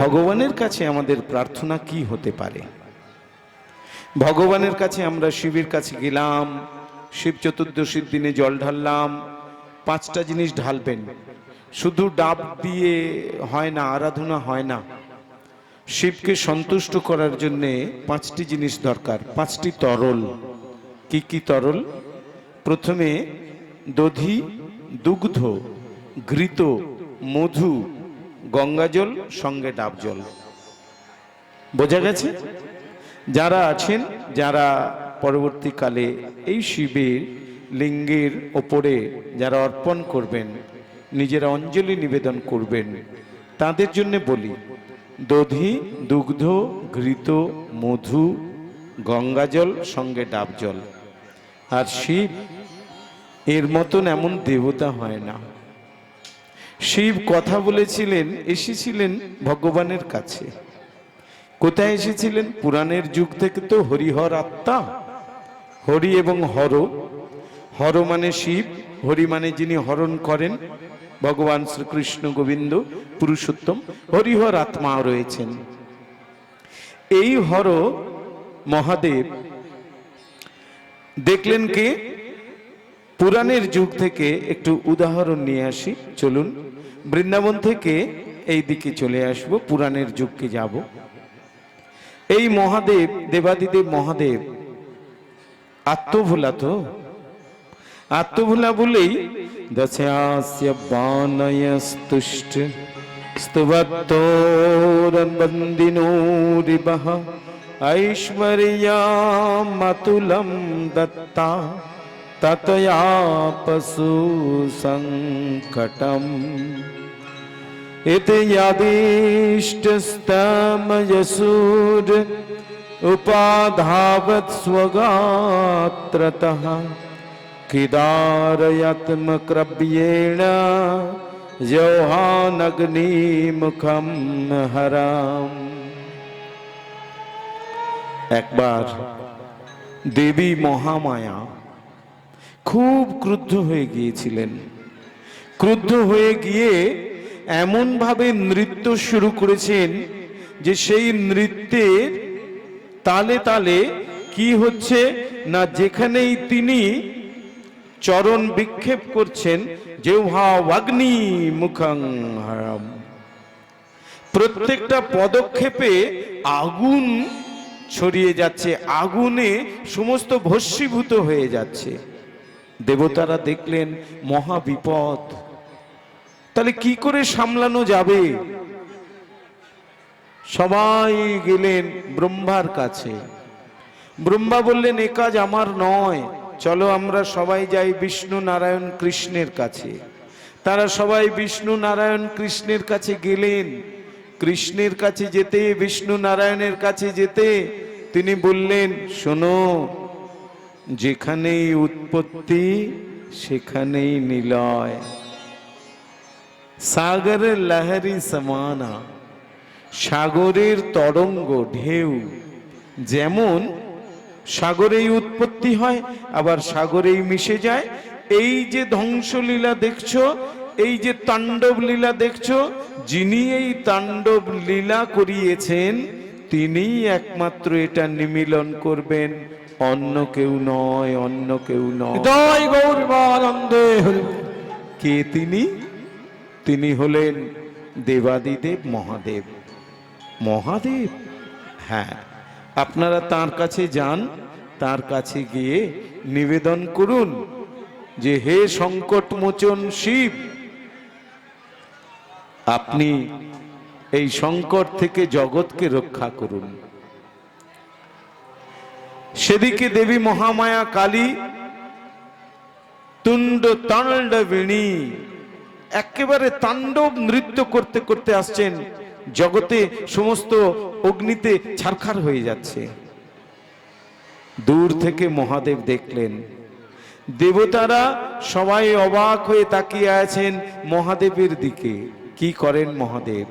ভগবানের কাছে আমাদের প্রার্থনা কি হতে পারে? ভগবানের কাছে আমরা শিবের কাছে গেলাম, শিব চতুর্দশীর দিনে জল ঢাললাম। পাঁচটা জিনিস ঢালবেন, শুধু ডাব দিয়ে হয় না, আরাধনা হয় না। শিবকে সন্তুষ্ট করার জন্য পাঁচটি জিনিস দরকার, পাঁচটি তরল। কি কি তরল? প্রথমে দধি, দুগ্ধ, ঘৃত, মধু, গঙ্গাজল, সঙ্গে ডাব জল। বোঝা গেছে? যারা আছেন, যারা পরবর্তীকালে এই শিবের লিঙ্গের ওপরে যারা অর্পণ করবেন, নিজেরা অঞ্জলি নিবেদন করবেন, তাদের জন্য বলি দধি, দুগ্ধ, ঘৃত, মধু, গঙ্গাজল, সঙ্গে ডাব জল। আর শিব এর মতন এমন দেবতা হয় না। শিব কথা বলেছিলেন, এসেছিলেন ভগবানের কাছে। কোথায় এসেছিলেন? পুরাণের যুগ থেকে তো হরিহর আত্মা, হরি এবং হর। হর মানে শিব, হরি মানে যিনি হরণ করেন, ভগবান শ্রীকৃষ্ণ গোবিন্দ পুরুষোত্তম। হরিহর আত্মা রয়েছেন। এই হর মহাদেব দেখলেন কে? পুরাণের যুগ থেকে একটু উদাহরণ নিয়ে আসি, চলুন। বৃন্দাবন থেকে এই দিকে চলে আসবো, পুরাণের যুগকে যাব। এই মহাদেব, দেবাদিদেব মহাদেব আত্মভোলা তো। আত্মভোলা বলেই দশাস্য বানয়স্তুষ্ট স্তবত্তোরবন্দিনোরিবহ ঐশ্বর্যমাতুলম দত্তা ততয়াপসু সংকটম इति यादिष्टस्तमयसूर उपाधावत् स्वगात्रतः किदारयत्मक्रव्येण जौहानग्निमुखं हराम। একবার দেবী মহামায়া খুব ক্রুদ্ধ হয়ে গিয়েছিলেন। ক্রুদ্ধ হয়ে গিয়ে এমন ভাবে নৃত্য শুরু করেছেন যে সেই নৃত্যের তালে তালে কি হচ্ছে না, যেখানেই তিনি চরণ বিক্ষেপ করছেন, জিহ্বা অগ্নি মুখং হরম, প্রত্যেকটা পদক্ষেপে আগুন ছড়িয়ে যাচ্ছে, আগুনে সমস্ত ভস্মীভূত হয়ে যাচ্ছে। দেবতারা দেখলেন মহা বিপদ, তাহলে কি করে সামলানো যাবে? সবাই গেলেন ব্রহ্মার কাছে। ব্রহ্মা বললেন, এ কাজ আমার নয়, চলো আমরা সবাই যাই বিষ্ণু নারায়ণ কৃষ্ণের কাছে। তারা সবাই বিষ্ণু নারায়ণ কৃষ্ণের কাছে গেলেন। কৃষ্ণের কাছে যেতে, বিষ্ণু নারায়ণের কাছে যেতে তিনি বললেন, শোনো, যেখানেই উৎপত্তি সেখানেই নিলয়। সাগরের লহরী সমানা, সাগরের তরঙ্গ ঢেউ যেমন সাগরেই উৎপত্তি হয় আবার সাগরেই মিশে যায়। এই যে ধ্বংসলীলা দেখছো, এই যে তাণ্ডব লীলা দেখছো, যিনি এই তাণ্ডব লীলা করিয়েছেন তিনিই একমাত্র এটা নিমিলন করবেন, অন্য কেউ নয়, অন্য কেউ নয়। কে তিনি? তিনি হলেন দেবাদিদেব মহাদেব। মহাদেব, হ্যাঁ, আপনারা তার কাছে যান, তার কাছে গিয়ে নিবেদন করুন যে হে সংকট মোচন শিব, আপনি এই সংকট থেকে জগৎকে রক্ষা করুন। সেদিকে দেবী মহামায়া কালী তুণ্ড তাণ্ডবিনী একেবারে তাণ্ডব নৃত্য করতে করতে আসছেন, জগতে সমস্ত অগ্নিতে ছারখার হয়ে যাচ্ছে। দূর থেকে মহাদেব দেখলেন, দেবতারা সবাই অবাক হয়ে তাকিয়ে আছেন মহাদেবের দিকে। কি করেন মহাদেব?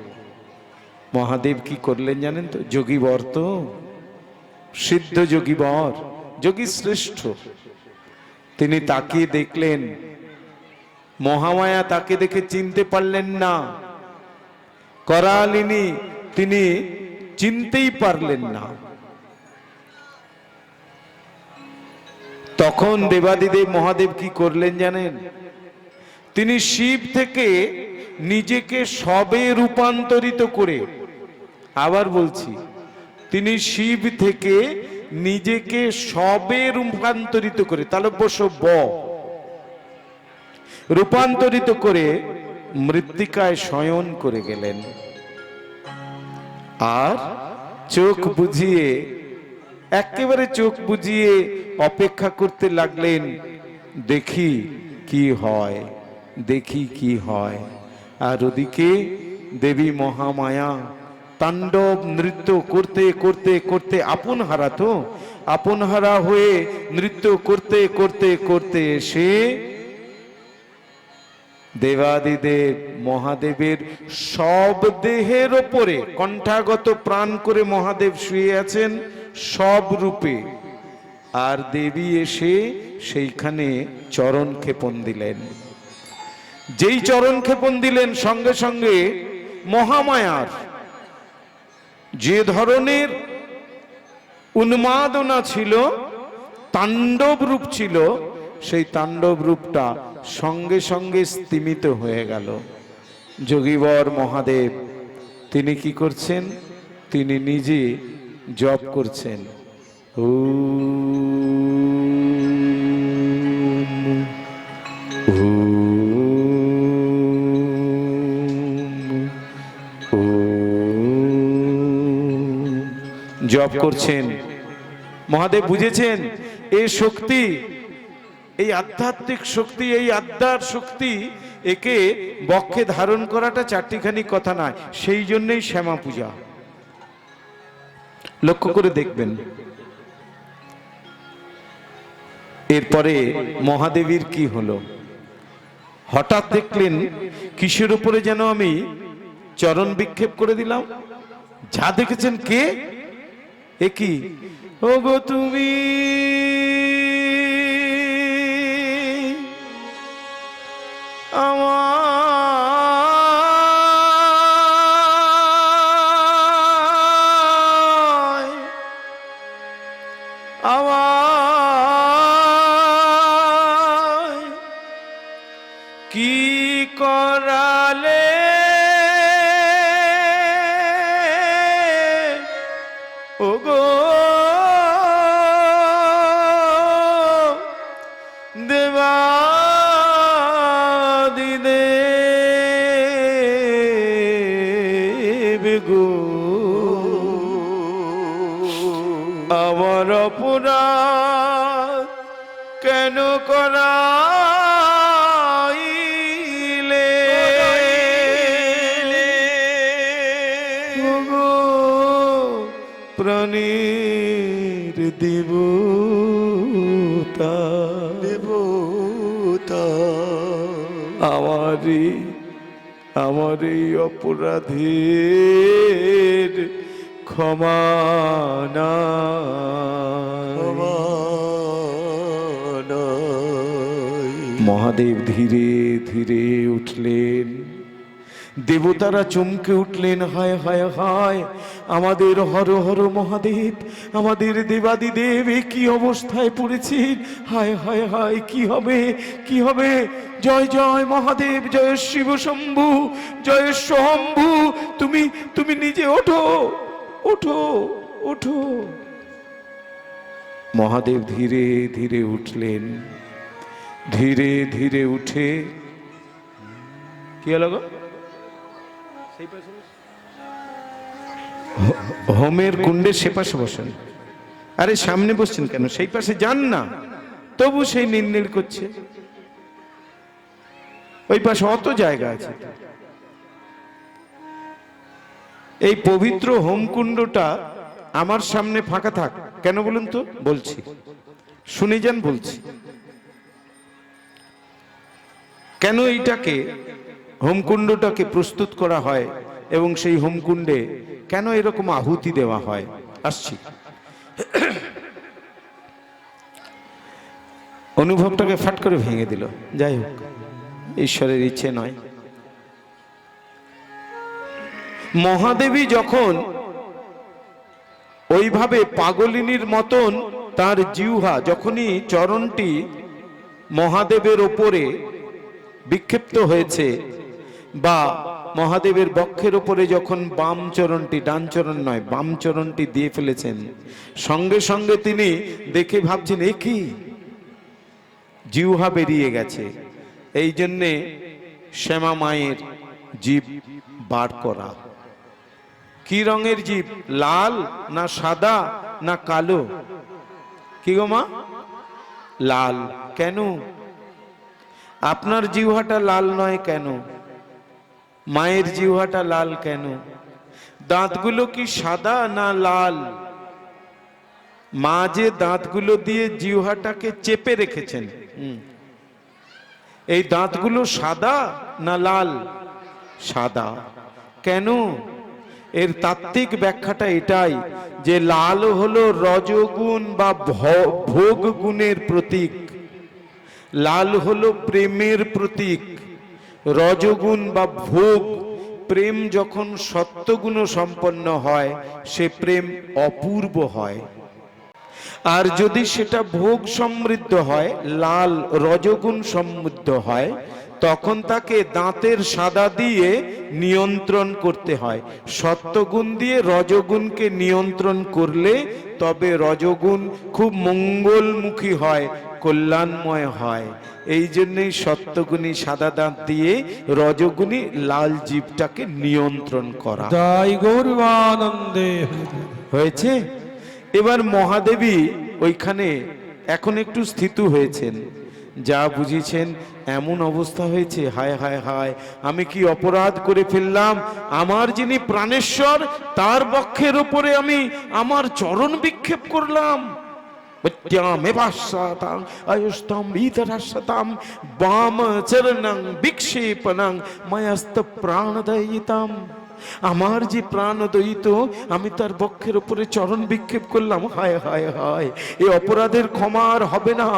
মহাদেব কি করলেন জানেন তো? যোগীবর তো, সিদ্ধ যোগীবর, যোগী শ্রেষ্ঠ। তিনি তাকিয়ে দেখলেন, মহামায়া তাকে দেখে চিনতে পারলেন না। करालिनी তিনি চিনতেই পারলেন না। তখন দেবাদিদেব মহাদেব কি করলেন জানেন? তিনি শিব থেকে নিজেকে সবে রূপান্তরিত করে, আবার বলছি, তিনি শিব থেকে নিজেকে সবে রূপান্তরিত করে, তাহলে বসো ব, রূপান্তরিত করে মৃত্তিকায় শয়ন করে গেলেন। আর চোখ বুজিয়ে, একেবারে চোখ বুজিয়ে অপেক্ষা করতে লাগলেন, দেখি কি হয়, দেখি কি হয়। আর ওদিকে দেবী মহামায়া তাণ্ডব নৃত্য করতে করতে করতে, আপন হারা তো, আপন হারা হয়ে নৃত্য করতে করতে করতে এসে দেবাদিদেব মহাদেবের সব দেহের ওপরে কণ্ঠাগত প্রাণ করে মহাদেব শুয়ে আছেন সব রূপে। আর দেবী এসে সেইখানে চরণ ক্ষেপণ দিলেন। যেই চরণ ক্ষেপণ দিলেন, সঙ্গে সঙ্গে মহামায়ার যে ধরনের উন্মাদনা ছিল, তাণ্ডব রূপ ছিল, সেই তাণ্ডব রূপটা সঙ্গে সঙ্গে স্তিমিত হয়ে গেল। যোগীবর মহাদেব তিনি কি করছেন? তিনি নিজে জপ করছেন, জপ করছেন। মহাদেব বুঝেছেন এই শক্তি, এই আধ্যাত্মিক শক্তি, এই আত্মার শক্তি, একে বক্ষে ধারণ করাটা চারটিখানি কথা নয়। সেই জন্যই শ্যামা পূজা। লক্ষ্য করে দেখবেন। এরপরে মহাদেবীর কি হলো? হঠাৎ দেখলেন কিসের উপরে যেন আমি চরণ বিক্ষেপ করে দিলাম। যা দেখেছেন, কে? এ কি? ও গো তুমি কি করালে ও গো দেবাদিদেব গো, আমার অপরাধ কেন করাইলে গো প্রাণীর দেবতা, দেবতা, আমার এই অপরাধের ক্ষমা নাই। মহাদেব ধীরে ধীরে উঠলেন। দেবতারা চমকে উঠলেন, হায় হায় হায়, আমাদের হর হর মহাদেব, আমাদের দেবাদিদেব এ কি অবস্থায় পড়েছেন, হায় হায় হায়, কি হবে, কি হবে? জয় জয় মহাদেব, জয় শিব শম্ভু, জয় শম্ভু, তুমি নিজে ওঠো, ওঠো, ওঠো। মহাদেব ধীরে ধীরে উঠলেন। ধীরে ধীরে উঠে কি হলো গো? হোমের কুণ্ডে সে পাশে বসেন। আরে সামনে বসছেন কেন? সেই পাশে যান না। তবু সেই নির্নীড় করছে। ওই পাশে অত জায়গা আছে। এই পবিত্র হোমকুণ্ডটা আমার সামনে ফাঁকা থাক কেন বলুন তো? বলছি, শুনে যান, বলছি কেন এইটাকে, হোমকুণ্ডটাকে প্রস্তুত করা হয় এবং সেই হোমকুণ্ডে কেন এরকম আহুতি দেওয়া হয়। আসছি। অনুভবটাকে ফাট করে ভেঙে দিল। যাই হোক, ঈশ্বরের ইচ্ছে নয়। মহাদেবী যখন ওইভাবে পাগলিনীর মতন তার জিহ্বা যখনই চরণটি মহাদেবের ওপরে বিক্ষিপ্ত হয়েছে, বা মহাদেবের বক্ষের ওপরে যখন বাম চরণটি, ডান চরণ নয় বাম চরণটি দিয়ে ফেলেছেন, সঙ্গে সঙ্গে তিনি দেখে ভাবছেন এ কি, জিহ্বা বেরিয়ে গেছে। এই জন্যে শ্যামা মায়ের জীব বার করা। কি রঙের জীব? লাল না সাদা না কালো? কি গো মা? লাল। কেন? আপনার জিহ্বাটা লাল নয় কেন? মায়ের জিহ্বাটা লাল কেন? দাঁতগুলো কি সাদা না লাল? মা যে দাঁতগুলো দিয়ে জিহ্বাটাকে চেপে রেখেছেন, এই দাঁতগুলো সাদা না লাল? সাদা। কেন? এর তাত্ত্বিক ব্যাখ্যাটা এটাই যে লাল হলো রজগুণ বা ভোগ গুণের প্রতীক, লাল হলো প্রেমের প্রতীক। রজগুণ বা ভোগ, প্রেম যখন সত্যগুণ সম্পন্ন হয় সে প্রেম অপূর্ব হয়। আর যদি সেটা ভোগ সমৃদ্ধ হয়, লাল রজগুণ সমৃদ্ধ হয়, তখন তাকে দাঁতের সাদা দিয়ে নিয়ন্ত্রণ করতে হয়। সত্যগুণ দিয়ে রজগুণকে নিয়ন্ত্রণ করলে তবে রজগুণ খুব মঙ্গলমুখী হয়, কল্যাণময় হয়। এই জন্যই সত্যগুণী সাদা দাঁত দিয়ে রজগুণী লাল জীবটাকে নিয়ন্ত্রণ করা। জয় গৌরানন্দে। হয়েছে? এবার মহাদেবী ওইখানে এখন একটু স্থিত হয়েছেন, যা বুঝিয়েছেন এমন অবস্থা হয়েছে, হায় হায় হায় আমি কি অপরাধ করে ফেললাম, আমার যিনি প্রাণেশ্বর তার বক্ষের উপরে আমি আমার চরণ বিক্ষেপ করলাম। বাম চরণং বিক্ষেপণং ময়স্ত প্রাণদয়িতাম। আমার যে প্রাণদয়িত, আমি তার বক্ষের উপরে চরণ বিক্ষেপ করলাম। হায় হায় হায়, এ অপরাধের ক্ষমা আর হবে না।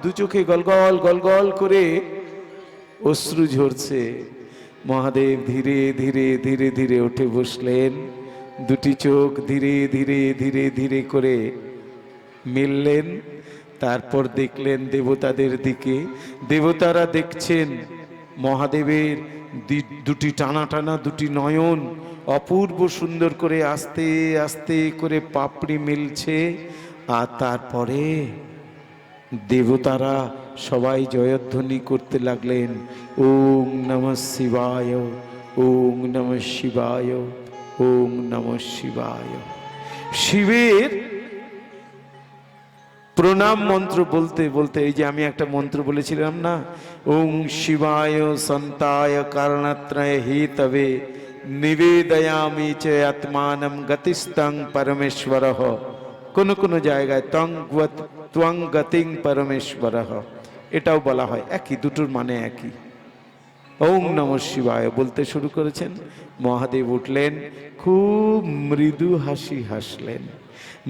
দু চোখে গলগল গলগল করে অশ্রু ঝরছে। মহাদেব ধীরে ধীরে ধীরে ধীরে উঠে বসলেন, দুটি চোখ ধীরে ধীরে ধীরে ধীরে করে মিললেন। তারপর দেখলেন দেবতাদের দিকে, দেবতারা দেখছেন মহাদেবের দুটি টানা টানা দুটি নয়ন অপূর্ব সুন্দর করে আস্তে আস্তে করে পাপড়ি মিলছে। আর তারপরে দেবতারা সবাই জয়ধ্বনি করতে লাগলেন, ওম নমঃ শিবায়, ওম নমঃ শিবায়, ওম নমঃ শিবায়। শিবের প্রণাম মন্ত্র বলতে বলতে, এই যে আমি একটা মন্ত্র বলেছিলাম না, ওম শিবায় সন্তায় কারণত্রয় হেতবে নিবেদয়ামি চ আত্মানম গতিস্তং পরমেশ্বরঃ। কোন কোন জায়গায় ত্বং গতিং পরমেশ্বরঃ এটাও বলা হয়, একই, দুটোর মানে একই। ওম নমঃ শিবায় বলতে শুরু করেছেন, মহাদেব উঠলেন, খুব মৃদু হাসি হাসলেন।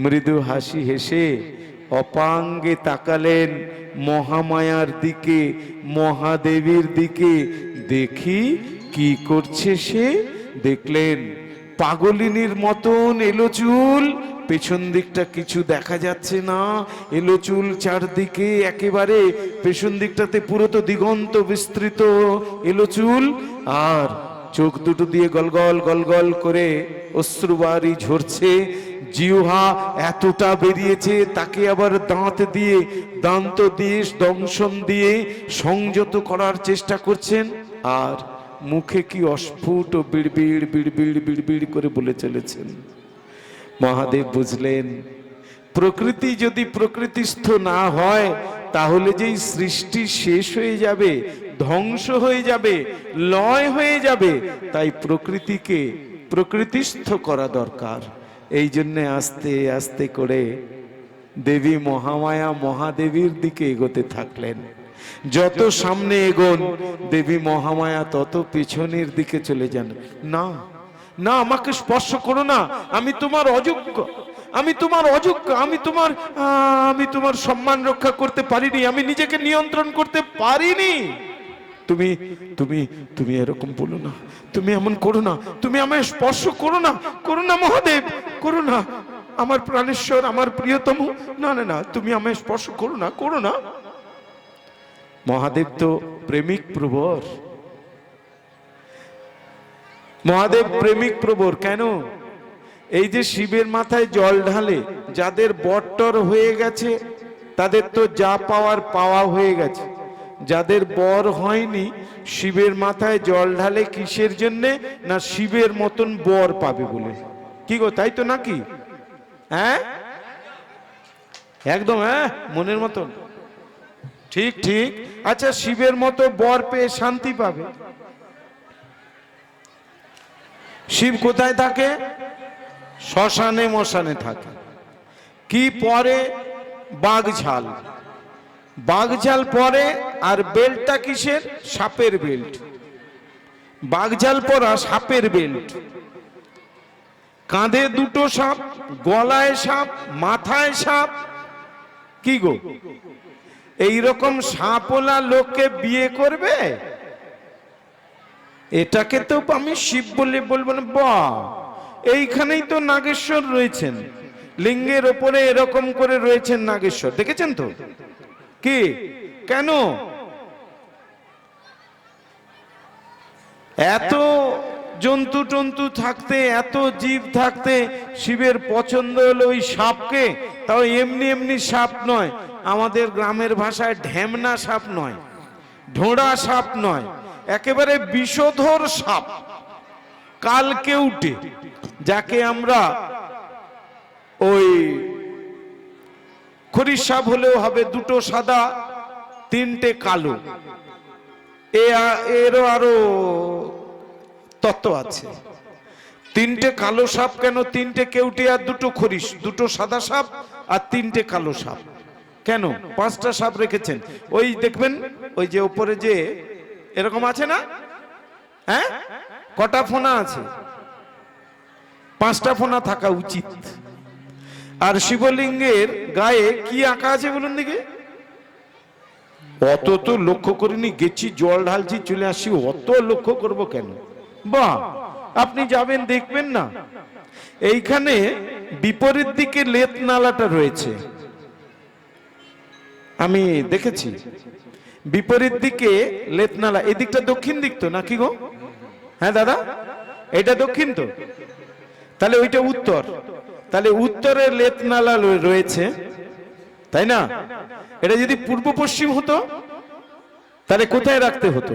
মৃদু হাসি হেসে অপাঙ্গে তাকালেন মহামায়ার দিকে, মহাদেবীর দিকে। দেখি কি করছে সে। দেখলেন পাগলিনীর মতন এলো চুল, পেছন দিকটা কিছু দেখা যাচ্ছে না, এলো চুল চারদিকে একেবারে, পেছন দিকটাতে পুরো তো দিগন্ত বিস্তৃত এলো চুল, আর চোখ দুটো দিয়ে গলগল গলগল করে অশ্রুবারি ঝরছে। জিহ্বা এতটা বেরিয়েছে, তাকে আবার দাঁত দিয়ে দংশন দিয়ে সংযত করার চেষ্টা করছেন। আর মুখে কি অস্ফুট ও বিড়বিড় বিড়বিড় বিড়বিড় করে বলে চলেছেন। মহাদেব বুঝলেন প্রকৃতি যদি প্রকৃতিস্থ না হয় তাহলে যেই সৃষ্টি শেষ হয়ে যাবে, ধ্বংস হয়ে যাবে, লয় হয়ে যাবে। তাই প্রকৃতিকে প্রকৃতিস্থ করা দরকার। এই জন্যে আস্তে আস্তে করে দেবী মহামায়া মহাদেবীর দিকে এগোতে থাকলেন। যত সামনে এগোন দেবী মহামায়া তত পিছনের দিকে চলে যান। না না, আমাকে স্পর্শ করো না, আমি তোমার অযোগ্য, আমি তোমার অযোগ্য, আমি তোমার সম্মান রক্ষা করতে পারিনি, আমি নিজেকে নিয়ন্ত্রণ করতে পারিনি। তুমি তুমি তুমি এরকম বলো না, তুমি এমন করো না, তুমি আমায় স্পর্শ করো না, করো না মহাদেব, করো না, আমার প্রাণেশ্বর, আমার প্রিয়তম, না না না, তুমি আমায় স্পর্শ করো না, করো না। মহাদেব তো প্রেমিক প্রবর, মহাদেব প্রেমিক প্রবর। কেন? এই যে শিবের মাথায় জল ঢালে, যাদের বট্টর হয়ে গেছে তাদের তো যা পাওয়ার পাওয়া হয়ে গেছে, যাদের বর হয়নি শিবের মাথায় জল ঢালে কিসের জন্যে? না শিবের মতন বর পাবে বলে। কি গো, তাই তো নাকি? হ্যাঁ, একদম, হ্যাঁ, মনের মতন, ঠিক ঠিক। আচ্ছা, শিবের মতো বর পেয়ে শান্তি পাবে। শিব কোথায় থাকে? শ্মশানে মশানে থাকে। কি পরে? বাঘঝাল, বাঘঝাল পরে। আর বেল্টটা কিসের? সাপের বেল্ট। বাঘঝাল পরা, সাপের বেল্ট, কাঁধে দুটো সাপ, গলায় সাপ, মাথায় সাপ। কি গো, এইরকম সাপওয়ালা লোককে বিয়ে করবে? এটাকে তো আমি শিব বলে বলবো না। বাহ, এইখানেই তো নাগেশ্বর রয়েছেন, লিঙ্গের ওপরে এরকম করে রয়েছেন নাগেশ্বর, দেখেছেন তো? কি কেন? এত জন্তু টন্তু থাকতে, এত জীব থাকতে শিবের পছন্দ হলো ওই সাপকে। তাও এমনি এমনি সাপ নয়, আমাদের গ্রামের ভাষায় ঢ্যামনা সাপ নয়, ঢোড়া সাপ নয়, একেবারে বিষধর সাপ, কালকেউটে, যাকে আমরা ওই খরিশ সাপ হলেও হবে দুটো সাদা তিনটে কালো, এরও আরো তত্ত্ব আছে। তিনটে কালো সাপ কেন? তিনটে কেউটে আর দুটো খরিশ, দুটো সাদা সাপ আর তিনটে কালো সাপ। কেন? পাঁচটা সাপ রেখেছেন। ওই দেখবেন, ওই যে উপরে যে এরকম আছে না, হ্যাঁ, কটা ফোনা আছে? পাঁচটা ফোনা থাকা উচিত। আর শিবলিঙ্গের গায়ে কি আঁকা আছে বলুন দেখি? অত তো লক্ষ্য করিনি, গেছি জল ঢালছি চলে আসছি, অত লক্ষ্য করব কেন? বাহ, আপনি যাবেন দেখবেন না, এইখানে বিপরীত দিকে লেত নালাটা রয়েছে, আমি দেখেছি বিপরীত দিকে লেত নালা। এদিকটা দক্ষিণ দিক তো নাকি গো? হ্যাঁ দাদা, এটা দক্ষিণ তো, তাহলে ওইটা উত্তর, তাহলে উত্তরে লেত নালা রয়েছে, তাই না? এটা যদি পূর্ব পশ্চিম হতো তাহলে কোথায় রাখতে হতো?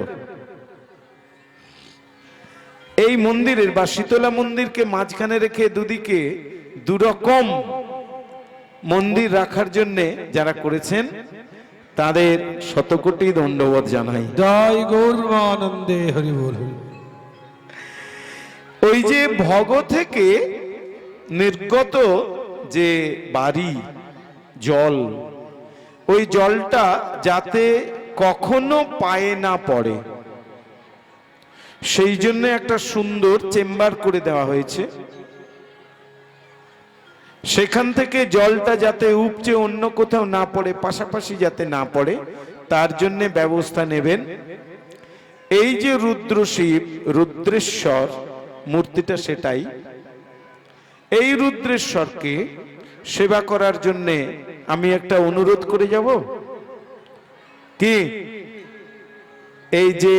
এই মন্দিরের বা শীতলা মন্দিরকে মাঝখানে রেখে দুদিকে দুরকম মন্দির রাখার জন্য যারা করেছেন তাদের শতকোটি দণ্ডবোধ জানাই। জয় গৌরানন্দে হরি বল। ওই যে ভগ থেকে নির্গত যে বাড়ি জল, ওই জলটা যাতে কখনো পায়ে না পড়ে সেই জন্য একটা সুন্দর চেম্বার করে দেওয়া হয়েছে। সেখান থেকে জলটা যাতে উপচে অন্য কোথাও না পড়ে, পাশাপাশি যাতে না পড়ে, তার জন্য ব্যবস্থা নেবেন। এই যে রুদ্র শিব, রুদ্রেশ্বর মূর্তিটা সেটাই। এই রুদ্রেশ্বরকে সেবা করার জন্য আমি একটা অনুরোধ করে যাব। কি, এই যে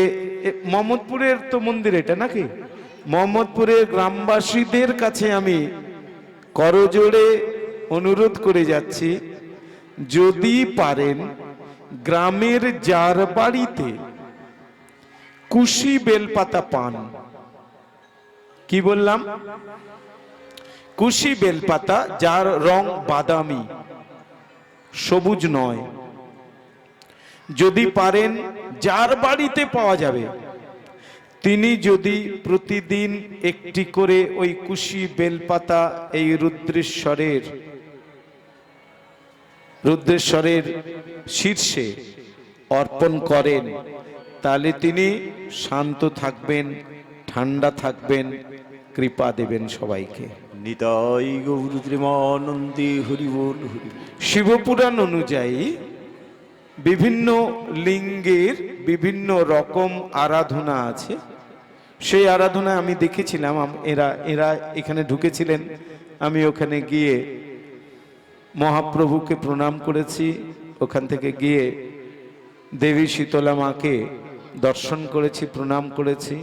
মোহাম্মদপুরের তো মন্দির এটা নাকি, মোহাম্মদপুরের গ্রামবাসীদের কাছে আমি করজোড়ে অনুরোধ করে যাচ্ছি, যদি পারেন গ্রামের যার বাড়িতে কুশি বেলপাতা পান, কি বললাম, কুশি বেলপাতা, যার রং বাদামি, সবুজ নয়, যদি পারেন যার বাড়িতে পাওয়া যাবে তিনি যদি প্রতিদিন একটি করে ওই কুশি বেলপাতা এই রুদ্রেশ্বরের শীর্ষে অর্পণ করেন, তাহলে তিনি শান্ত থাকবেন, ঠান্ডা থাকবেন, কৃপা দেবেন সবাইকে। নিতাই গৌর প্রেমানন্দে হরি বল হরি বল। শিবপুরাণ অনুযায়ী বিভিন্ন লিঙ্গের বিভিন্ন রকম আরাধনা আছে। সেই আরাধনা আমি দেখেছিলাম। এরা এরা এখানে ঢুকেছিলেন, আমি ওখানে গিয়ে মহাপ্রভুকে প্রণাম করেছি। ওখান থেকে গিয়ে দেবী শীতলা মাকে দর্শন করেছি, প্রণাম করেছি।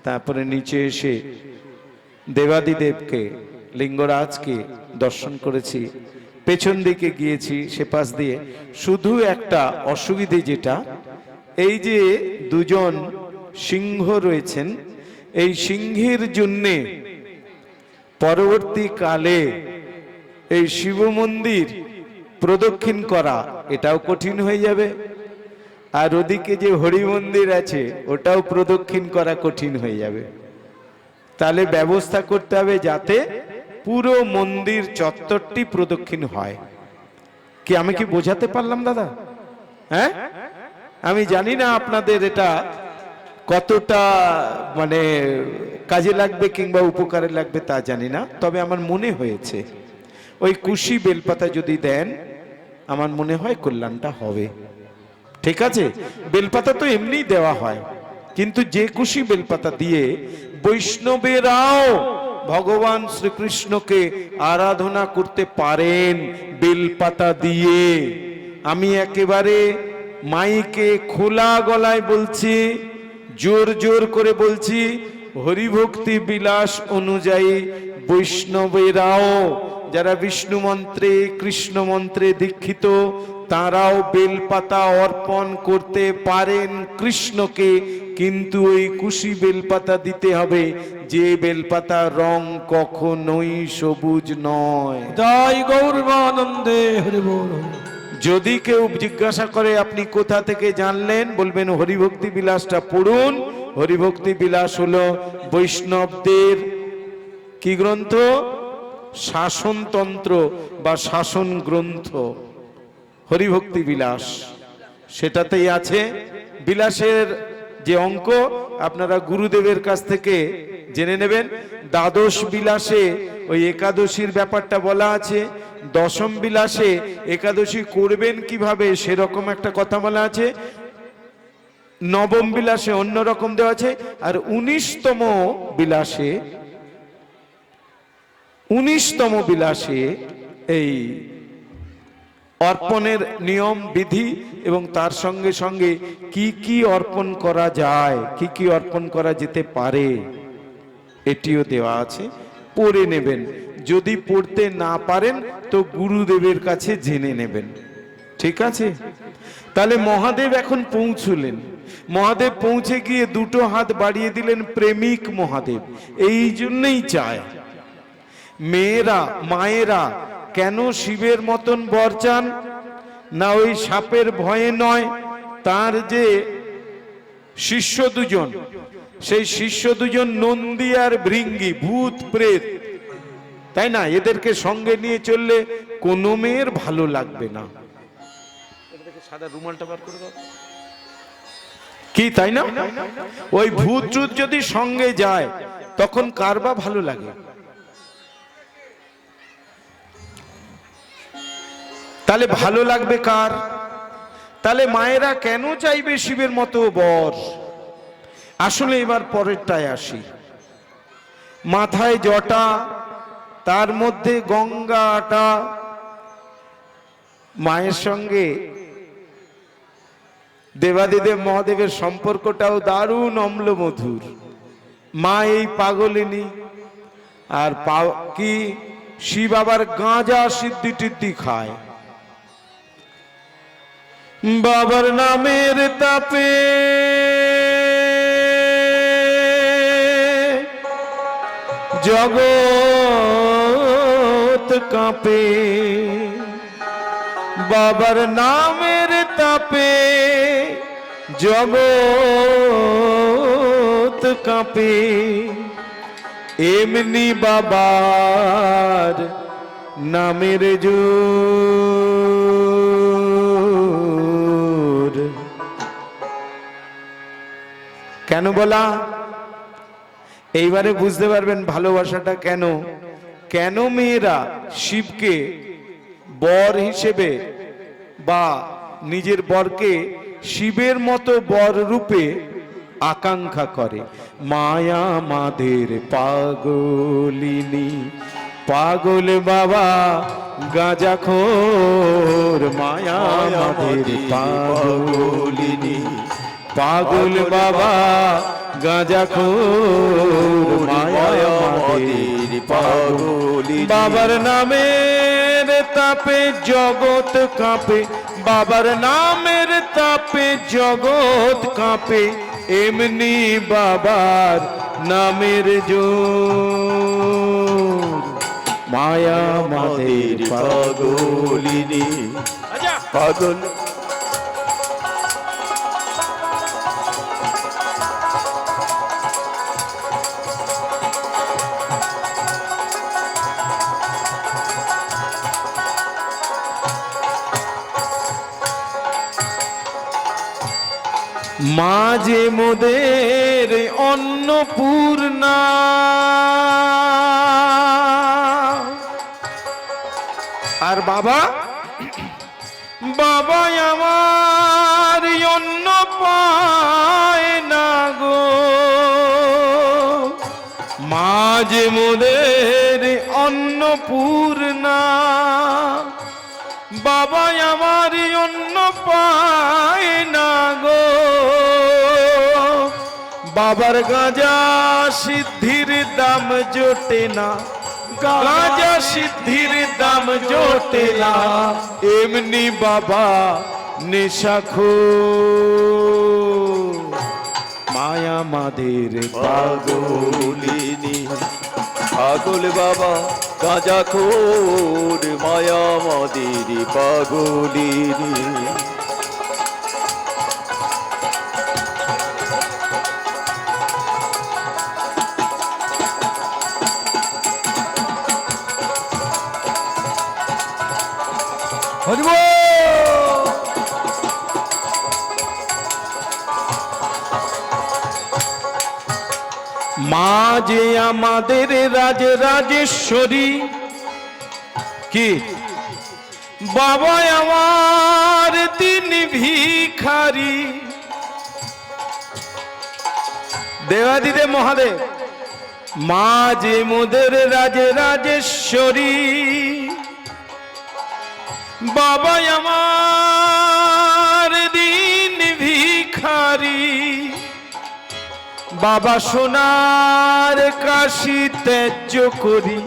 তারপরে নিচে এসে দেবাদিদেবকে, লিঙ্গরাজকে দর্শন করেছি। পেছন দিকে গিয়েছি, সে পাশ দিয়ে। শুধু একটা অসুবিধে, যেটা এই যে দুজন সিংহ রয়েছেন, এই সিংহের জন্যে পরবর্তীকালে এই শিব মন্দির প্রদক্ষিণ করা এটাও কঠিন হয়ে যাবে, আর ওদিকে যে হরি মন্দির আছে ওটাও প্রদক্ষিণ করা কঠিন হয়ে যাবে। তাহলে ব্যবস্থা করতে হবে যাতে পুরো মন্দির চত্বরটি প্রদক্ষিণ হয়। কি আমি কি বোঝাতে পারলাম দাদা? হ্যাঁ, আমি জানি না আপনাদের এটা কতটা মানে কাজে লাগবে কিংবা উপকারে লাগবে তা জানি না, তবে আমার মনে হয়েছে ওই কুশি বেলপাতা যদি দেন আমার মনে হয় কল্যাণটা হবে। ঠিক আছে, বেলপাতা তো এমনি দেওয়া হয়, কিন্তু যে কুশি বেলপাতা দিয়ে বৈষ্ণবেরাও ভগবান শ্রীকৃষ্ণকে আরাধনা করতে পারেন বেলপাতা দিয়ে। আমি একেবারে মাইকে খোলা গলায় বলছি, জোর জোর করে বলছি, হরিভক্তি বিলাস অনুযায়ী বৈষ্ণবেরাও যারা বিষ্ণু মন্ত্রে কৃষ্ণ মন্ত্রে দীক্ষিত তারাও বেলপাতা অর্পণ করতে পারেন কৃষ্ণকে, কিন্তু ওই কুশি বেলপাতা দিতে হবে, যে বেলপাতার রং কখনোই সবুজ নয়। জয় গৌরানন্দে হরি বল। যদি কেউ জিজ্ঞাসা করে আপনি কোথা থেকে জানলেন, বলবেন হরিভক্তি বিলাসটা পড়ুন। হরিভক্তি বিলাস হলো বৈষ্ণবদের কি গ্রন্থ? শাসনতন্ত্র বা শাসন গ্রন্থ হরিভক্তি বিলাস। সেটাতেই আছে বিলাসের যে অঙ্ক, আপনারা গুরুদেবের কাছ থেকে জেনে নেবেন। দ্বাদশ বিলাসে ওই একাদশীর ব্যাপারটা বলা আছে, দশম বিলাসে একাদশী করবেন কিভাবে সেরকম একটা কথা বলা আছে, নবম বিলাসে অন্যরকম দেওয়া আছে, আর 19তম বিলাসে এই অর্পণের নিয়ম বিধি এবং তার সঙ্গে সঙ্গে কি কি অর্পণ করা যায়, কি কি অর্পণ করা যেতে পারে এটিও দেওয়া আছে। পড়ে নেবেন, যদি পড়তে না পারেন তো গুরুদেবের কাছে জেনে নেবেন। ঠিক আছে, তাহলে মহাদেব এখন পৌঁছলেন। মহাদেব পৌঁছে গিয়ে দুটো হাত বাড়িয়ে দিলেন, প্রেমিক মহাদেব। এই জন্যই চায় মেয়েরা, মায়েরা কেন শিবের মতন বর চান না? ওই সাপের ভয়ে নয়, তার যে শিষ্য দুজন, সেই শিষ্য দুজন নন্দী আর ভৃঙ্গি, ভূত প্রেত, তাই না? এদেরকে সঙ্গে নিয়ে চললে কোনো মেয়ের ভালো লাগবে না। সাদা রুমালটা বার করে দাও কি, তাই না? ওই ভূত টুত যদি সঙ্গে যায় তখন কার বা ভালো লাগে? তাহলে ভালো লাগবে কার? তাহলে মায়েরা কেন চাইবে শিবের মতো বর? আসলে এবার পরেরটায় আসি। মাথায় জটা, তার মধ্যে গঙ্গাটা, মায়ের সঙ্গে দেবাদিদেব মহাদেবের সম্পর্কটাও দারুণ অম্ল মধুর। মা এই পাগলিনী, আর কি শিব আবার গাঁজা সিদ্ধি টিদ্ধি খায়। বাবার নামের তাপে জগৎ কাঁপে, বাবার নামের তাপে জগৎ কাঁপে, এমনি বাবার নামের জোর। কেন বলা? এইবারে বুঝতে পারবেন ভালোবাসাটা কেন। কেন মেয়েরা শিবকে বর হিসেবে বা নিজের বরকে শিবের মতো বর রূপে আকাঙ্ক্ষা করে। মায়া মাদের পাগলিনী, পাগল বাবা গাঁজাখোর। মায়া মাদের পাগলিনী, পাগল বাবা গাঁজাখোর। মায়া মাদের পাগলিনী, বাবার নামের তাপে জগৎ কাঁপে, বাবার নামের তাপে জগৎ কাঁপে। এমনি বাবার নামের জোর। মায়া মাদের পাগলিনী, পাগল মাঝে মোদের অন্নপূর্ণা, আর বাবা বাবা আমার অন্ন পায় না গো। মাঝে মোদের অন্নপূর্ণা, বাবা আমার অন্ন পায় না গো। বাবার গাঁজা সিদ্ধির দাম জোটে না, গাঁজা সিদ্ধির দাম জোটে না। এমনি বাবা নেশাখোর। মায়া মাদের পাগলিনী, পাগল বাবা গাঁজাখোর। মায়া মাদের পাগলিনী, হরি বল। মা যে আমাদের রাজরাজেশ্বরী, কি বাবা আমার তিনি ভিখারি। দেবাদিদেব মহাদেব, মা যে মোদের রাজরাজেশ্বরী, বাবা আমার দিন ভিখারি। বাবা সোনার কাশি ত্যায্য করি,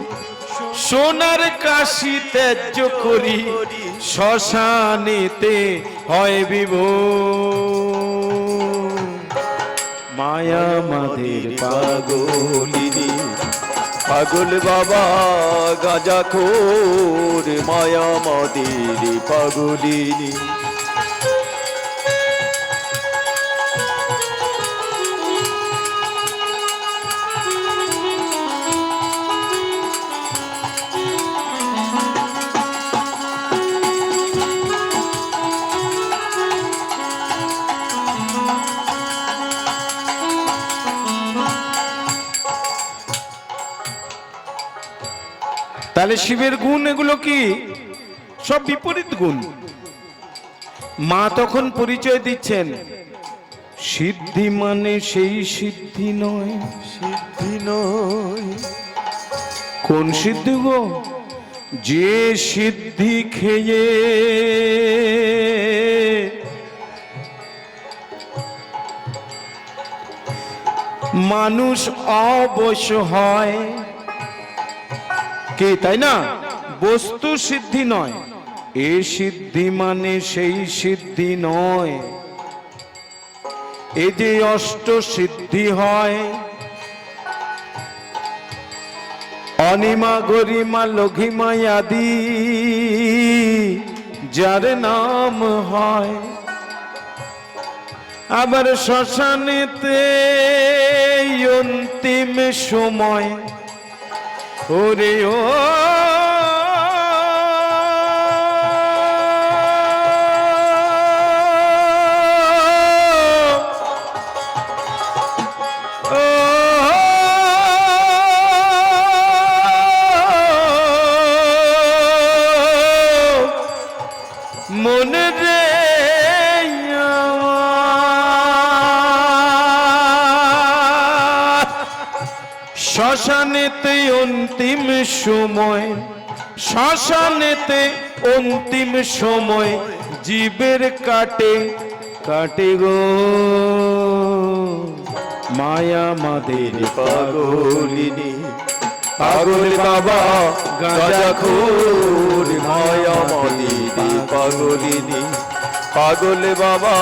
সোনার কাশি ত্যায্য করি। শ্মশানেতে হয় বিভোর। মায়া মাদের পাগলিনী, পাগল বাবা গাঁজাখোর। মায়া মাদের পাগলিনী, তাহলে শিবের গুণ এগুলো কি? সব বিপরীত গুণ। মা তখন পরিচয় দিচ্ছেন, সিদ্ধি মানে সেই সিদ্ধি নয়, সিদ্ধি নয়। কোন সিদ্ধি গো? যে সিদ্ধি খেয়ে মানুষ অবশ্য হয়, কি তাই না? বস্তু সিদ্ধি নয়, এ সিদ্ধি মানে সেই সিদ্ধি নয়। এ যে অষ্ট সিদ্ধি হয়, অনিমা গরিমা লঘিমা আদি যার নাম হয়। আবার শ্মশানেতে অন্তিম সময় ওরে ও মনে রে শ্মশানেতে অন্তিম সময়, শ্মশানেতে অন্তিম সময় জীবের কাটে কাটে গো মায়া মাদের পাগলিনী পাগল বাবা গাঁজাখোর মায়া মদিনী পাগলিনী পাগল বাবা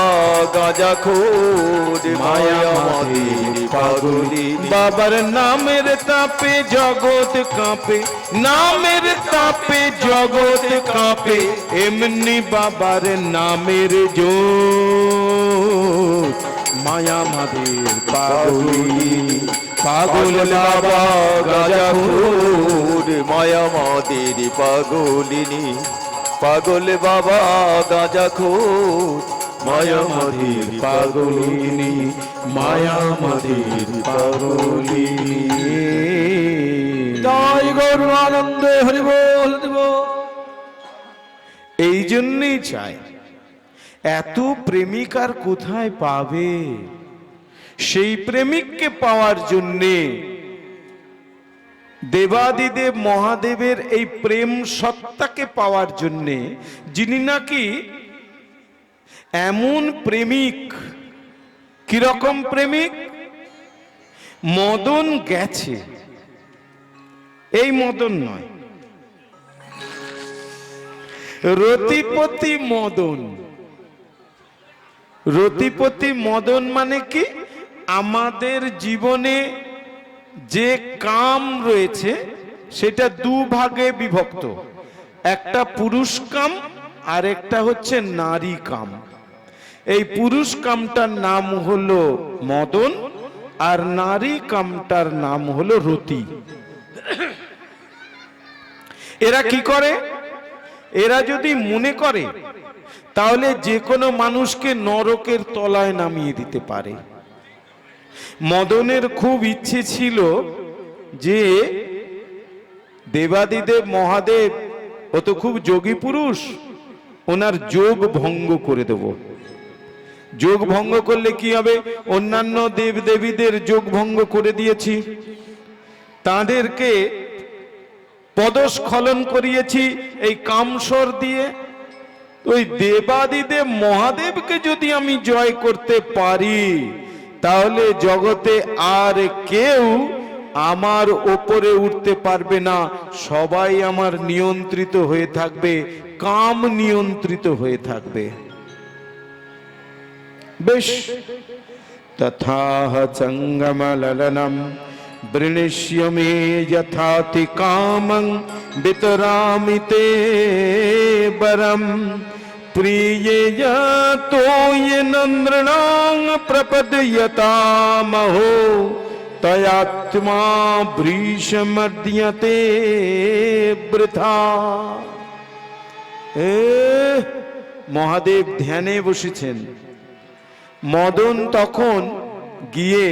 গাঁজাখোর মায়া মদিনী পাগলিনী বাবার নামের তাপে জগৎ কাঁপে, নামের তাপে জগৎ কাঁপে, এমনি বাবার নামের জোর মায়া মাদের পাগলিনী পাগল বাবা গাঁজাখোর মায়া মদিনী পাগলিনী পাগল বাবা গাঁজাখোর মায়া মদিনী পাগলিনী মায়া মাদের পাগলিনী। জয় গৌর আনন্দে হরি বল দিব। এই জন্যই চাই, এত প্রেমিক আর কোথায় পাবে? সেই প্রেমিককে পাওয়ার জন্যে দেবাদিদেব মহাদেবের এই প্রেম সত্তাকে পাওয়ার জন্যে, যিনি নাকি এমন প্রেমিক, কিরকম প্রেমিক? মদন গেছে, এই মদন নয়, রতিপতি মদন। রতিপতি মদন মানে কি? আমাদের জীবনে যে কাম রয়েছে সেটা দুভাগে বিভক্ত, একটা পুরুষ কাম আর একটা হচ্ছে নারী কাম। এই পুরুষ কামটার নাম হলো মদন আর নারী কামটার নাম হলো রতি। এরা কি করে? এরা যদি মনে করে তাহলে যে কোনো মানুষকে নরকের তলায় নামিয়ে দিতে পারে। মদনের খুব ইচ্ছে ছিল যে দেবাদিদেব মহাদেব, ও তো খুব যোগী পুরুষ, ওনার যোগ ভঙ্গ করে দেব। যোগ ভঙ্গ করলে কি হবে? অন্যান্য দেব দেবীদের যোগ ভঙ্গ করে দিয়েছি, তাদেরকে পদস্খলন করিয়েছি এই কামসর দিয়ে। ওই দেবাদিদেব মহাদেবকে যদি আমি জয় করতে পারি তাহলে জগতে আর কেউ আমার ওপরে উঠতে পারবে না, সবাই আমার নিয়ন্ত্রিত হয়ে থাকবে, কাম নিয়ন্ত্রিত হয়ে থাকবে। বেশ, তথাহ চঙ্গমললনম বৃণিষ্য মে যথাতি কামং বিতরামি তে বরম প্রিয়েয় তোয় নন্দ্রণাং প্রপদ্যতামহো তয়াত্মা বৃষমর্দ্যতে বৃথা। মহাদেব ধ্যানে বসেছেন। মদন তখন গিয়ে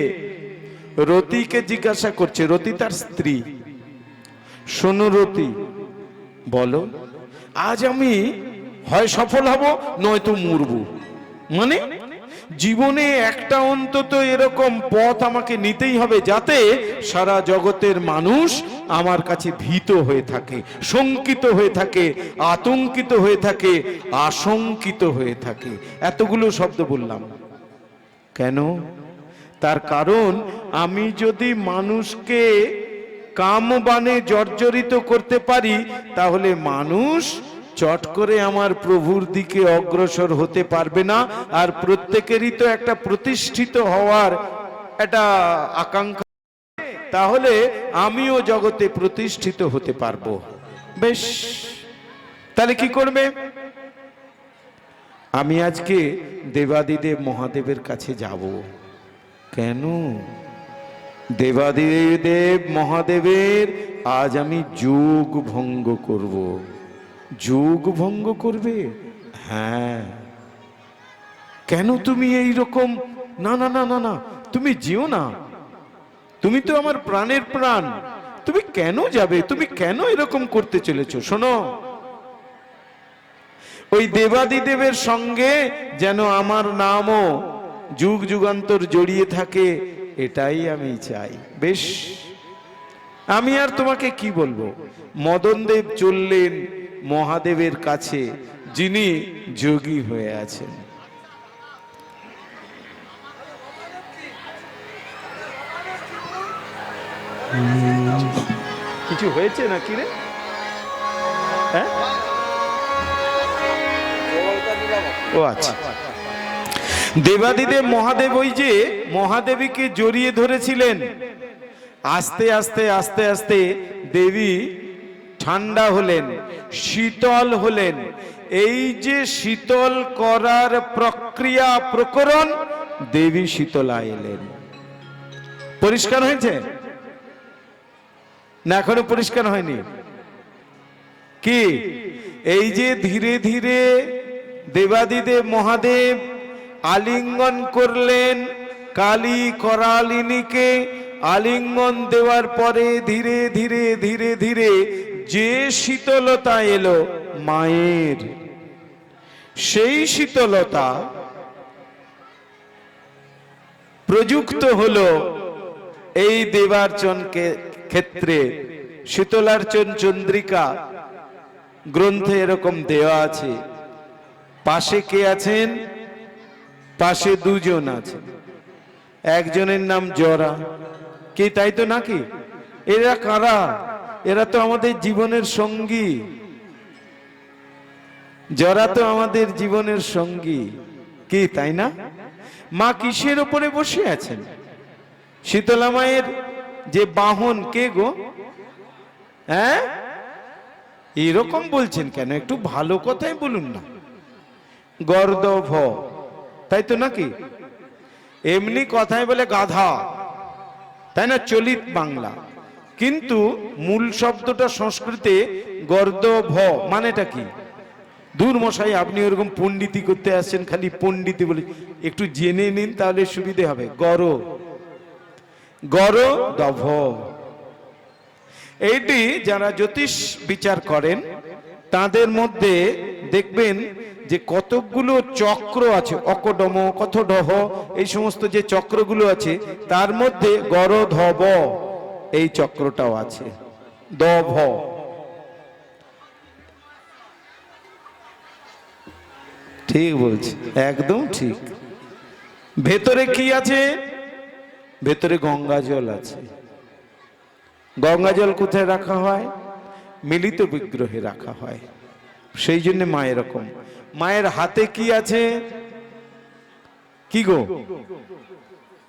রতিকে জিজ্ঞাসা করছে, রতি তার স্ত্রী, শোনো রতি, বলো আজ আমি হয় সফল হব নয়তো মরব। মানে জীবনে একটা অন্তত এরকম পথ আমাকে নিতেই হবে যাতে সারা জগতের মানুষ আমার কাছে ভীত হয়ে থাকে, শঙ্কিত হয়ে থাকে, আতঙ্কিত হয়ে থাকে, আশঙ্কিত হয়ে থাকে। এতগুলো শব্দ বললাম কেন? তার কারণ আমি যদি মানুষকে কামবাণে জর্জরিত করতে পারি তাহলে মানুষ চট করে আমার প্রভুর দিকে অগ্রসর হতে পারবে না। আর প্রত্যেকেরই তো একটা প্রতিষ্ঠিত হওয়ার একটা আকাঙ্ক্ষা, তাহলে আমিও জগতে প্রতিষ্ঠিত হতে পারবো। বেশ, তাহলে কি করবে? আমি আজকে দেবাদিদেব মহাদেবের কাছে যাব। কেন? দেবাদিদেব মহাদেবের আজ আমি যোগ ভঙ্গ করব। যোগ ভঙ্গ করবে? হ্যাঁ। কেন তুমি এই রকম? না না না না না, তুমি যেও না, তুমি তো আমার প্রাণের প্রাণ, তুমি কেন যাবে? তুমি কেন এরকম করতে চলেছো? শোনো, ওই দেবাদিদেবের সঙ্গে যেন আমার নামও যুগ যুগান্তর জড়িয়ে থাকে, এটাই আমি চাই। বেশ, আমি আর তোমাকে কি বলবো। মদনদেব চললেন মহাদেবের কাছে, যিনি যোগী হয়ে আছেন। কিছু হয়েছে নাকি রে? হ্যাঁ, ও আচ্ছা। দেবাদিদেব মহাদেব ওই যে মহাদেবীকে জড়িয়ে ধরেছিলেন। আস্তে আস্তে আস্তে আস্তে দেবী ঠান্ডা হলেন, শীতল হলেন। এই যে শীতল করার প্রক্রিয়া প্রকরণ, দেবী শীতলা এলেন। পরিষ্কার হয়েছে না এখনো পরিষ্কার হয়নি? কি এই যে ধীরে ধীরে দেবাদিদেব মহাদেব আলিঙ্গন করলেন কালী করালিনীকে। আলিঙ্গন দেওয়ার পরে ধীরে ধীরে ধীরে ধীরে যে শীতলতা এলো মায়ের, সেই শীতলতা প্রযুক্ত হলো এই দেবার্চনকে ক্ষেত্রে। শীতলার্চন চন্দ্রিকা গ্রন্থে এরকম দেওয়া আছে। পাশে কে আছেন? পাশে দুজন আছেন। একজনের নাম জরা। কি তাই তো নাকি? এরা কারা? এরা তো আমাদের জীবনের সঙ্গী। জরা তো আমাদের জীবনের সঙ্গী, কি তাই না? মা কিসের উপরে বসে আছেন? শীতলা মায়ের যে বাহন কে গো? হ্যাঁ, এরকম বলছেন কেন? একটু ভালো কথাই বলুন না। গর্দভ, তাই তো নাকি? এমনি কথাই বলে গাধা, তাই না? চলিত বাংলা। কিন্তু মূল শব্দটা সংস্কৃতে গর্দভ, মানেটা কি? দূর মশাই, আপনি ওরকম পণ্ডিতি করতে আসছেন, খালি পণ্ডিতি বলে। একটু জেনে নিন, তাহলে সুবিধে হবে। গরদভ, এইটি যারা জ্যোতিষ বিচার করেন তাদের মধ্যে দেখবেন যে কতকগুলো চক্র আছে, অকডম, কথডহ, এই সমস্ত যে চক্রগুলো আছে তার মধ্যে গরধব এই চক্রটাও আছে। দভ, ঠিক বলছি, একদম ঠিক। ভেতরে কি আছে? ভেতরে গঙ্গা জল আছে। গঙ্গা জল কোথায় রাখা হয়? মিলিত বিগ্রহে রাখা হয়। সেই জন্য মা এরকম। মায়ের হাতে কি আছে? কি গো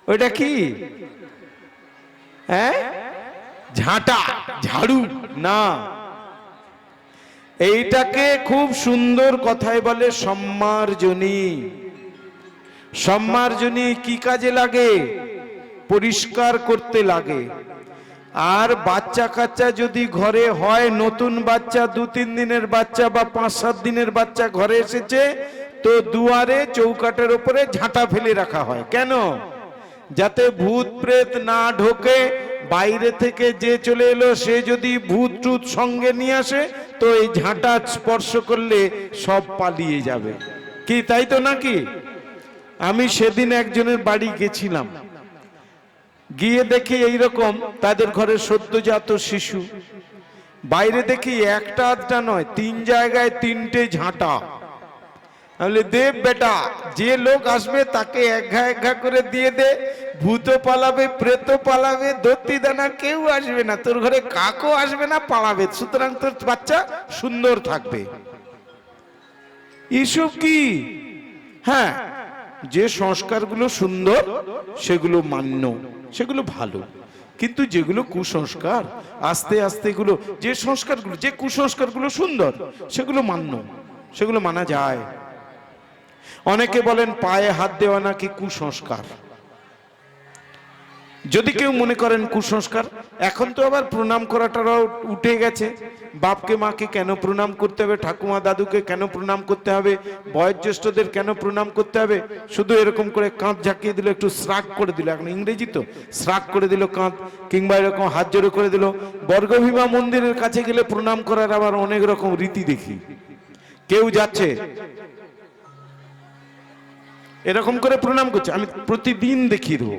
ওইটা কি? হ্যাঁ, ঝাঁটা, ঝাড়ু না, এইটাকে খুব সুন্দর কথায় বলে সম্মার্জনী। সম্মার্জনী কি কাজে লাগে? পরিষ্কার করতে লাগে। আর বাচ্চা কাচ্চা যদি ঘরে হয়, নতুন বাচ্চা, 2-3 দিনের বাচ্চা বা 5-7 দিনের বাচ্চা ঘরে এসেছে, তো দুয়ারে চৌকাটের উপরে ঝাঁটা ফেলে রাখা হয়। কেন? যাতে ভূত প্রেত না ঢোকে। বাইরে থেকে যে চলে এলো সে যদি ভূত টুত সঙ্গে নিয়ে আসে, তো এই ঝাঁটা স্পর্শ করলে সব পালিয়ে যাবে। কি তাই তো নাকি? আমি সেদিন একজনের বাড়ি গেছিলাম, গিয়ে দেখি এইরকম তাদের ঘরে সদ্যজাত শিশু। বাইরে দেখি একটা আধটা নয়, 3 জায়গায় 3টে ঝাঁটা। বলে, দেব বেটা, যে লোক আসবে তাকে এক ঘা করে দিয়ে দে। ভূত পালাবে, প্রেত পালাবে, দত্তি দানা কেউ আসবে না, তোর ঘরে কাকও আসবে না, পালাবে। সুতরাং তোর বাচ্চা সুন্দর থাকবে। এসব কি? হ্যাঁ, যে সংস্কারগুলো সুন্দর সেগুলো মান্য, সেগুলো ভালো। কিন্তু যেগুলো কুসংস্কার, আস্তে আস্তে এগুলো, যে সংস্কারগুলো, যে কুসংস্কারগুলো সুন্দর সেগুলো মান্য, সেগুলো মানা যায়। অনেকে বলেন পায়ে হাত দেওয়া নাকি কুসংস্কার। যদি কেউ মনে করেন কুসংস্কার, এখন তো আবার প্রণাম করাটাও উঠে গেছে। বাপকে মাকে কেন প্রণাম করতে হবে? ঠাকুমা দাদুকে কেন প্রণাম করতে হবে? বয়োজ্যেষ্ঠদের কেন প্রণাম করতে হবে? শুধু এরকম করে কাঁধ ঝাঁকিয়ে দিল, একটু শ্রাগ করে দিল, এখন ইংরেজি তো, শ্রাগ করে দিল কাঁধ, কিংবা এরকম হাত জোড়ো করে দিল। বর্গভীমা মন্দিরের কাছে গেলে প্রণাম করার আবার অনেক রকম রীতি দেখি। কেউ যাচ্ছে এরকম করে প্রণাম করছে, আমি প্রতিদিন দেখিয়ে দেবো।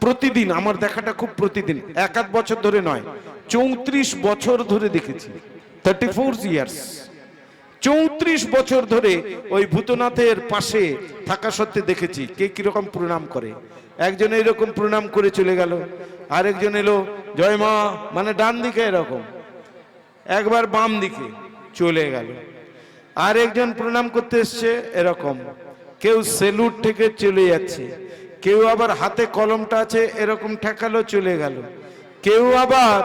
প্রতিদিন আমার দেখাটা খুব প্রতিদিন, এক আধ বছর ধরে নয়, 34 বছর ধরে দেখেছি। 34 ইয়ার্স, 34 বছর ধরে ওই ভূতনাথের পাশে থাকা সত্ত্বে দেখেছি কে কিরকম প্রণাম করে। একজন এরকম প্রণাম করে চলে গেল, আরেকজন এলো জয় মা মানে ডান দিকে এরকম, একবার বাম দিকে চলে গেল, আর একজন প্রণাম করতে এসছে এরকম, কেউ সেলুট থেকে চলে যাচ্ছে, কেউ আবার হাতে কলমটা আছে এরকম ঠেকালো চলে গেল, কেউ আবার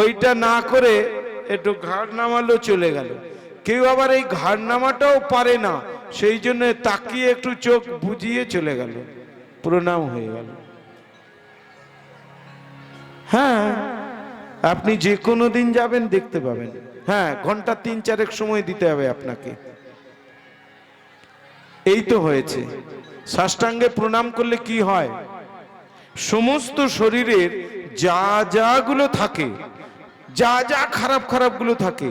ওইটা না করে একটু ঘাড় নামালো চলে গেল, কেউ আবার এই ঘাড় নামাটাও পারে না, সেই জন্য তাকিয়ে একটু চোখ বুজিয়ে চলে গেল, প্রণাম হয়ে গেল। হ্যাঁ, আপনি যে কোনো দিন যাবেন দেখতে পাবেন। হ্যাঁ, ঘন্টা 3-4 সময় দিতে হবে আপনাকে। এই তো হয়েছে। সাষ্টাঙ্গে প্রণাম করলে কি হয়, সমস্ত শরীরের যা যা গুলো থাকে, যা যা খারাপ খারাপ গুলো থাকে,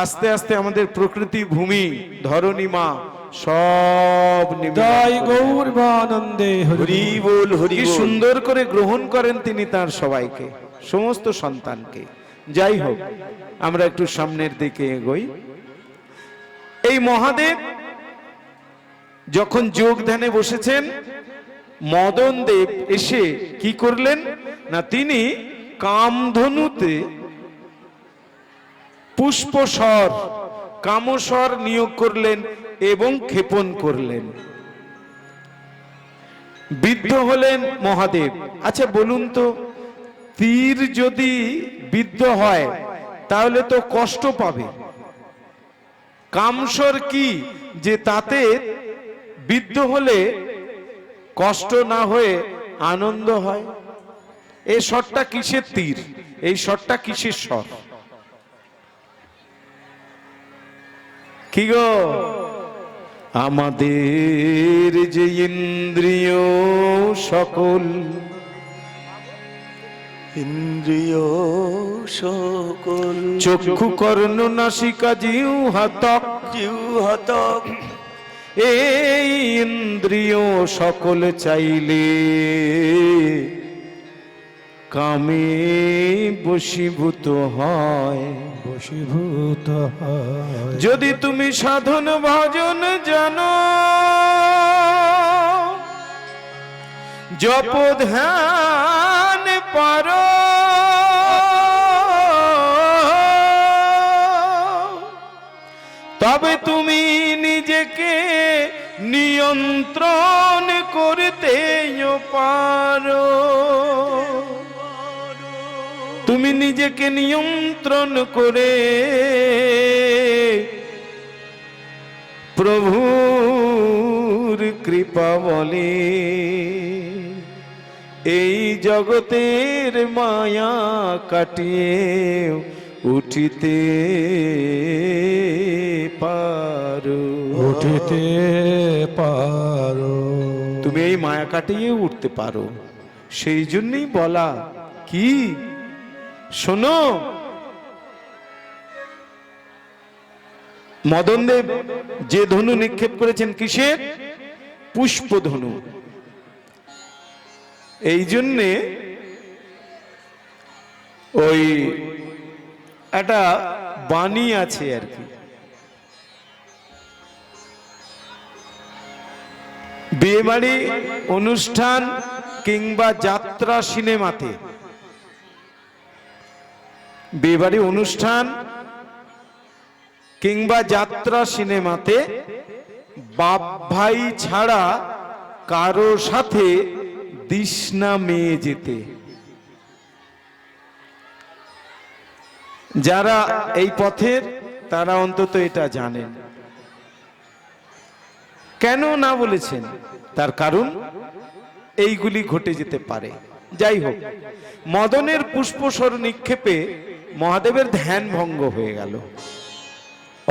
আস্তে আস্তে আমাদের প্রকৃতি, ভূমি, ধরণী মা সব জয় গৌরানন্দে হরি বল হরি কি বল। সুন্দর করে গ্রহণ করেন তিনি তার সবাইকে, সমস্ত সন্তানকে। যাই হোক, আমরা একটু সামনের দিকে এগোই। এই মহাদেব যখন যোগ ধ্যানে বসেছেন, মদন দেব এসে কি করলেন না, তিনি কামধনুতে পুষ্পস্বর, কামস্বর নিয়োগ করলেন এবং ক্ষেপণ করলেন। বিদ্ধ হলেন মহাদেব। আচ্ছা বলুন তো, তীর যদি বিদ্ধ হয় তাহলে তো কষ্ট পাবে, কামস্বর কি যে তাতে বিদ্ধ হলে কষ্ট না হয়ে আনন্দ হয়? এই স্বরটা কিসের তীর, এই স্বরটা কিসের স্বর? কি গো, আমাদের যে ইন্দ্রিয় সকল, ইন্দ্রিয় সকল, চক্ষু কর্ণ নাসিকা জিহ্বা ত্বক, জিহ্বা ত্বক, এই ইন্দ্রিয় সকল চাইলে কামে বশীভূত হয়। বশীভূত হয় যদি তুমি সাধন ভজন জানো, জপ ধ্যান পারো, তবে তুমি নিজেকে নিয়ন্ত্রণ করতে পারো। তুমি নিজেকে নিয়ন্ত্রণ করে প্রভুর কৃপা বলে এই জগতের মায়া কাটিয়ে উঠিতে পারো, উঠিতে পারো। তুমি এই মায়া কাটিয়ে উঠতে পারো। সেই জন্যই বলা কি, শোনো, মদনদেব যে ধনু নিক্ষেপ করেছেন কিসের? পুষ্প ধনু। এই জন্যে ওই একটা বাণী আছে আর কি, বিয়েবাড়ি অনুষ্ঠান কিংবা যাত্রা সিনেমাতে, বিয়েবাড়ি অনুষ্ঠান কিংবা যাত্রা সিনেমাতে বাপ ভাই ছাড়া কারো সাথে দিস না মেয়ে যেতে। যারা এই পথের তারা অন্তত এটা জানেন। কেন না বলেছেন? তার কারণ এইগুলি ঘটে যেতে পারে। যাই হোক, মদনের পুষ্পস্বর নিক্ষেপে মহাদেবের ধ্যান ভঙ্গ হয়ে গেল।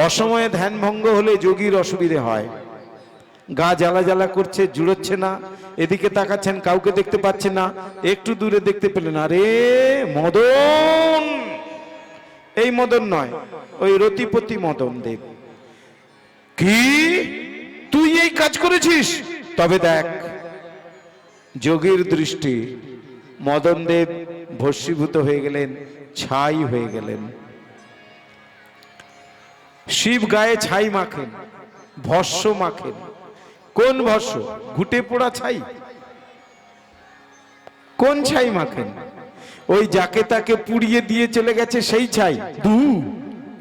অসময়ে ধ্যান ভঙ্গ হলে যোগীর অসুবিধে হয়, গা জ্বালা জ্বালা করছে, জুড়োচ্ছে না, এদিকে তাকাচ্ছেন কাউকে দেখতে পাচ্ছেন না, একটু দূরে দেখতে পেলেন, আরে মদন, এই মদন নয়, ওই রতিপতি মদন দেব। কি তুই এই কাজ করেছিস? তবে দেখ যোগীর দৃষ্টি মদনদেব ভস্মীভূত হয়ে গেলেন, ছাই হয়ে গেলেন। শিব গায়ে ছাই মাখেন, ভস্য মাখেন। কোন ভস্য? ঘুটে পোড়া ছাই। কোন ছাই মাখেন? ওই যাকে তাকে পুড়িয়ে দিয়ে চলে গেছে সেই ছাই?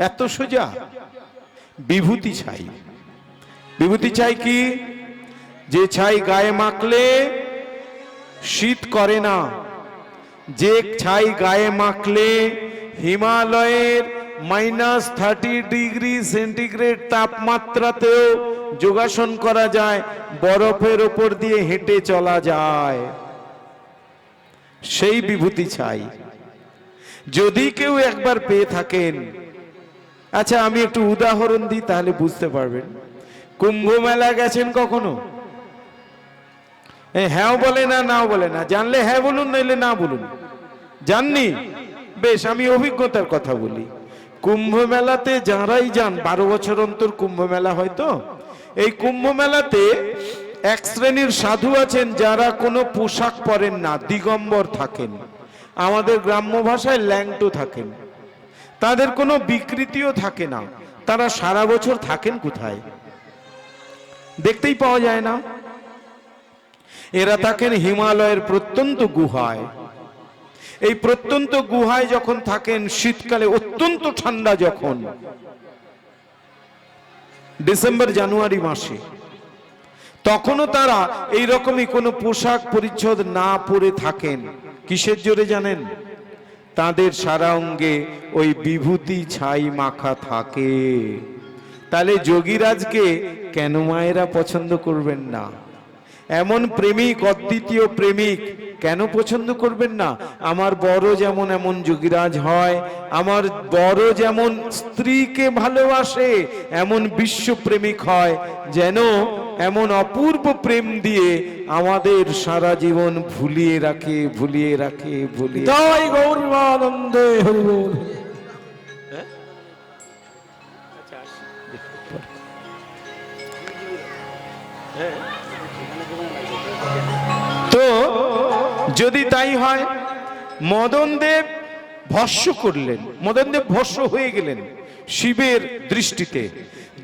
এত সোজা? বিভূতি ছাই। বিভূতি ছাই কি? যে ছাই গায়ে মাখলে শীত করে না, যে ছাই গায়ে মাখলে হিমালয়ের -30°C তাপমাত্রাতেও যোগাসন করা যায়, বরফের ওপর দিয়ে হেঁটে চলা যায়, সেই বিভূতি ছাই। যদি কেউ একবার পেয়ে থাকেন, আচ্ছা আমি একটু উদাহরণ দিই তাহলে বুঝতে পারবেন। কুম্ভ মেলা গেছেন কখনো? হ্যাঁ বলে না, নাও বলে না। জানলে হ্যাঁ বলুন, নইলে না বলুন। জাননি? বেশ, আমি অভিজ্ঞতার কথা বলি। কুম্ভ মেলাতে যারাই যান, 12 বছর অন্তর কুম্ভ মেলা হয়তো, এই কুম্ভ মেলাতে এক শ্রেণীর সাধু আছেন যারা কোনো পোশাক পরেন না, দিগম্বর থাকেন। আমাদের গ্রাম্য ভাষায় ল্যাংটো থাকেন। তাদের কোনো বিকৃতিও থাকে না। তারা সারা বছর থাকেন কোথায়? দেখতেই পাওয়া যায় না। এরা থাকেন হিমালয়ের প্রত্যন্ত গুহায়। এই প্রত্যন্ত গুহায় যখন থাকেন, শীতকালে অত্যন্ত ঠান্ডা যখন, ডিসেম্বর জানুয়ারি মাসে, তখনও তারা এই রকমই কোনো পোশাক পরিচ্ছদ না পরে থাকেন। কিসের জোরে জানেন? তাদের সারা অঙ্গে ওই বিভূতি ছাই মাখা থাকে। তাহলে যোগীরাজকে কেন মায়েরা পছন্দ করবেন না? এমন প্রেমিক, অদ্বিতীয় প্রেমিক কেন পছন্দ করবেন না? আমার বড় যেমন এমন যোগীরাজ হয়, আমার বড় যেমন স্ত্রীকে ভালোবাসে, এমন বিশ্বপ্রেমিক হয়, যেন এমন অপূর্ব প্রেম দিয়ে আমাদের সারা জীবন ভুলিয়ে রাখে, ভুলিয়ে রাখে, ভুলিয়ে। জয় গৌরানন্দে হরি বল। তো যদি তাই হয়, মদনদেব ভস্য করলেন, মদনদেব ভস্য হয়ে গেলেন শিবের দৃষ্টিতে।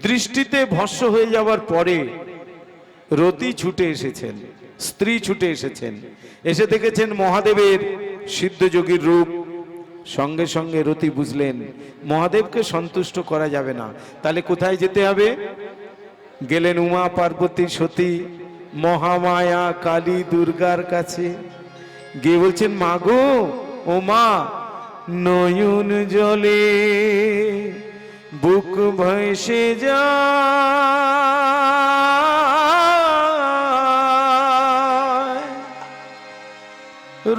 দৃষ্টিতে ভস্য হয়ে যাওয়ার পরে রতি ছুটে এসেছেন, স্ত্রী ছুটে এসেছেন, এসে দেখেছেন মহাদেবের সিদ্ধযোগীর রূপ। সঙ্গে সঙ্গে রতি বুঝলেন মহাদেবকে সন্তুষ্ট করা যাবে না, তাহলে কোথায় যেতে হবে? গেলেন উমা পার্বতী সতী মহামায়া কালী দুর্গার কাছে। গিয়ে বলছেন, মা গো, ও মা, নয়ন জলে বুক ভেসে যায়,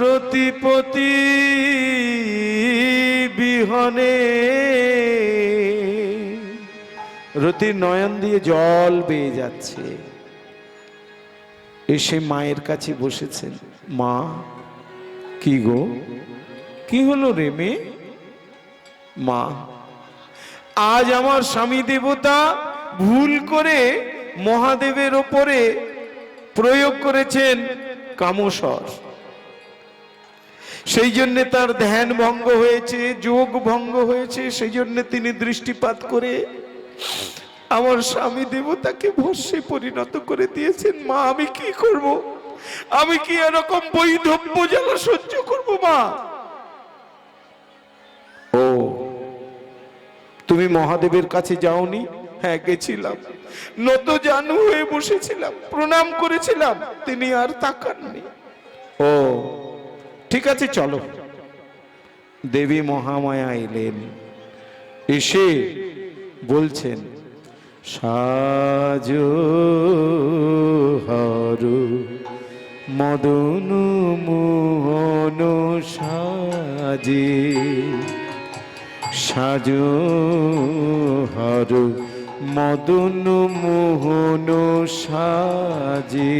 রতিপতি বিহনে। রতির নয়ন দিয়ে জল বেয়ে যাচ্ছে। এসে মায়ের কাছে বসেছেন। মা, কি গো, কি হলো রে মেয়ে? মা, আজ আমার স্বামী দেবতা ভুল করে মহাদেবের ওপরে প্রয়োগ করেছেন কামসর। সেই জন্য তার ধ্যান ভঙ্গ হয়েছে, যোগ ভঙ্গ হয়েছে। সেই জন্য তিনি দৃষ্টিপাত করে আমার স্বামী দেবতাকে ভস্মে পরিণত করে দিয়েছেন। মা, আমি কি করব? আমি কি এরকম বৈধব্য জ্বালা সহ্য করব? মা, ও, তুমি মহাদেবের কাছে যাওনি? হ্যাঁ, গেছিলাম। নত জানু হয়ে বসেছিলাম, প্রণাম করেছিলাম, তিনি আর তাকাননি। ও, ঠিক আছে, চলো। দেবী মহামায়া এলেন। এসে বলছেন, সাজো হর মদন মোহন সাজে, সাজো হর মদন মোহন সাজে,